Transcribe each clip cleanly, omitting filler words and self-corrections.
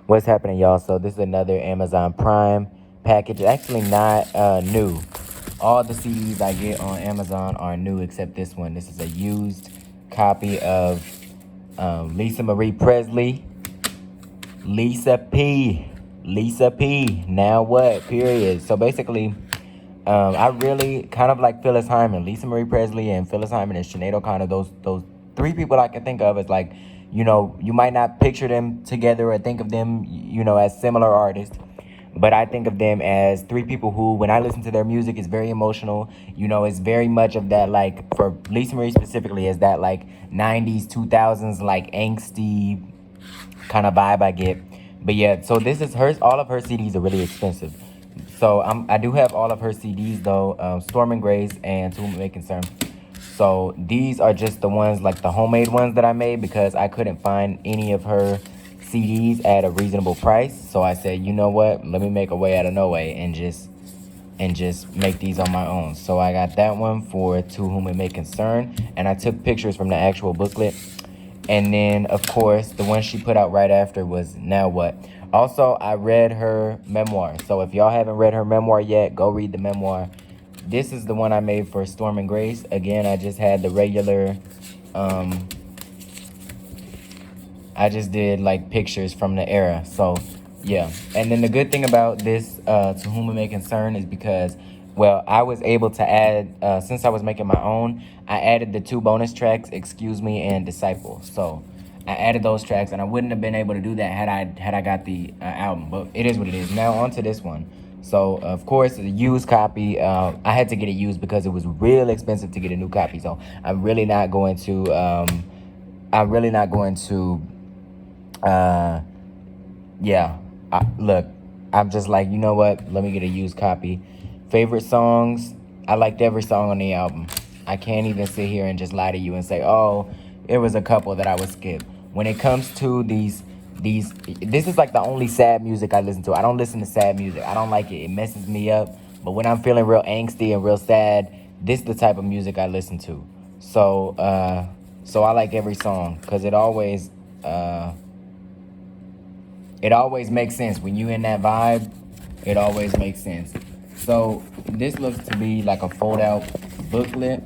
What's happening, y'all? So this is another Amazon Prime package. Actually not new. All the CDs I get on Amazon are new except this one. This is a used copy of Lisa Marie Presley. Lisa P. Lisa P. Now what? Period. So basically, I really kind of like Phyllis Hyman, Lisa Marie Presley, and Phyllis Hyman and Sinead O'Connor. Those three people I can think of as like, you might not picture them together or think of them, as similar artists. But I think of them as three people who, when I listen to their music, is very emotional. It's very much of that, like, for Lisa Marie specifically, is that, like, 90s, 2000s, like, angsty kind of vibe I get. But yeah, so this is hers. All of her CDs are really expensive. So I do have all of her CDs though, Storm and Grace and To Whom It May Concern. So these are just the ones, like the homemade ones that I made, because I couldn't find any of her CDs at a reasonable price. So I said, you know what? Let me make a way out of no way and just make these on my own. So I got that one for To Whom It May Concern, and I took pictures from the actual booklet. And then, of course, the one she put out right after was Now What. Also, I read her memoir. So if y'all haven't read her memoir yet, go read the memoir. This is the one I made for Storm and Grace. Again, I just had the regular, I just did like pictures from the era. So yeah. And then the good thing about this, To Whom It May Concern, is because, well, I was able to add, since I was making my own, I added the 2 bonus tracks, Excuse Me and Disciple. So I added those tracks, and I wouldn't have been able to do that had I got the album. But it is what it is. Now on to this one. So of course, the used copy, I had to get it used because it was real expensive to get a new copy. So I'm really not going to, yeah, look, I'm just like, you know what? Let me get a used copy. Favorite songs? I liked every song on the album. I can't even sit here and just lie to you and say, oh, there was a couple that I would skip. When it comes to this is like the only sad music I listen to. I don't listen to sad music. I don't like it. It messes me up. But when I'm feeling real angsty and real sad, this is the type of music I listen to. So I like every song because it always makes sense. When you in that vibe, it always makes sense. So this looks to be like a fold-out booklet,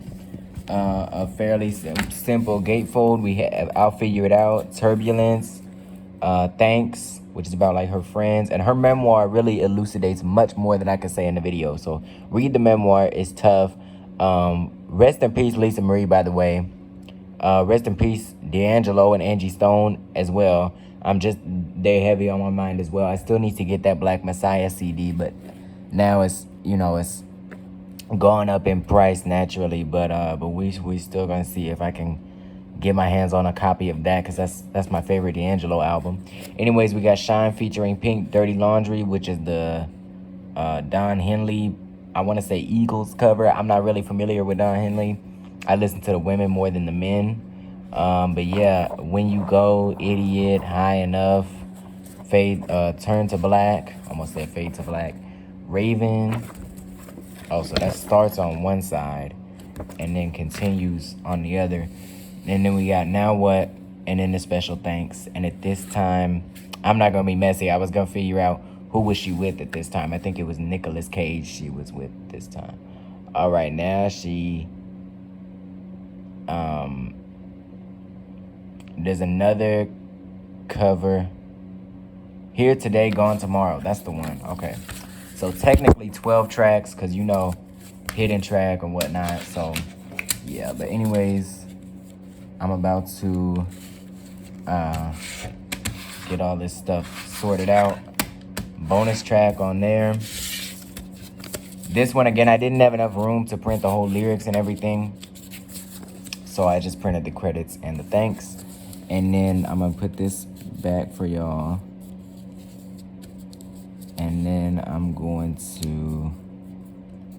a fairly simple gatefold. We have I'll Figure It Out, Turbulence, Thanx, which is about like her friends, and her memoir really elucidates much more than I can say in the video. So read the memoir. It's tough. Rest in peace, Lisa Marie, by the way. Rest in peace, D'Angelo and Angie Stone as well. They're heavy on my mind as well. I still need to get that Black Messiah CD, but now it's gone up in price naturally. But we still gonna see if I can get my hands on a copy of that, because that's my favorite D'Angelo album. Anyways, we got Shine featuring Pink, Dirty Laundry, which is the Don Henley, I want to say Eagles cover. I'm not really familiar with Don Henley. I listen to the women more than the men. But yeah, When You Go, Idiot, High Enough, Turn to Black. Almost said Fade to Black. Raven. Oh, so that starts on one side and then continues on the other. And then we got Now What, and then the special thanks. And at this time, I'm not gonna be messy. I was gonna figure out who was she with at this time. I think it was Nicolas Cage she was with this time. All right, now there's another cover. Here Today, Gone Tomorrow. That's the one. Okay. So technically 12 tracks, because hidden track and whatnot. So yeah, but anyways, I'm about to get all this stuff sorted out. Bonus track on there. This one, again, I didn't have enough room to print the whole lyrics and everything, so I just printed the credits and the thanks. And then I'm gonna put this back for y'all. And then I'm going to,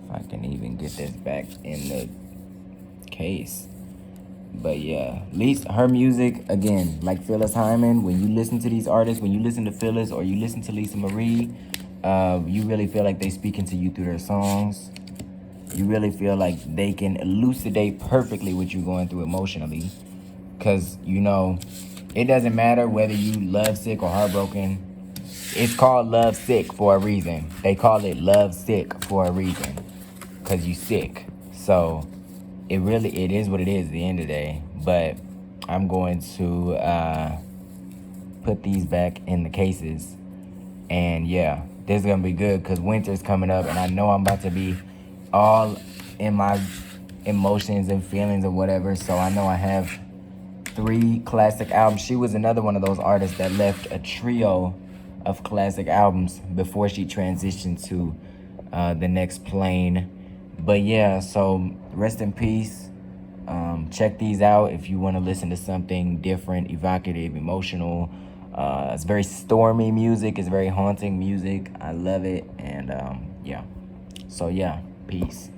if I can even get this back in the case. But yeah, at least her music, again, like Phyllis Hyman, when you listen to these artists, when you listen to Phyllis or you listen to Lisa Marie, you really feel like they speaking to you through their songs. You really feel like they can elucidate perfectly what you're going through emotionally. Because, it doesn't matter whether you love sick or heartbroken. It's called Love Sick for a reason. They call it Love Sick for a reason. Because you sick. So it is what it is at the end of the day. But I'm going to put these back in the cases. And yeah, this is going to be good because winter's coming up. And I know I'm about to be all in my emotions and feelings or whatever. So I know I have 3 classic albums. She was another one of those artists that left a trio of classic albums before she transitioned to the next plane. But yeah, so rest in peace. Check these out if you want to listen to something different, evocative, emotional. It's very stormy music. It's very haunting music. I love it. And yeah. So yeah, peace.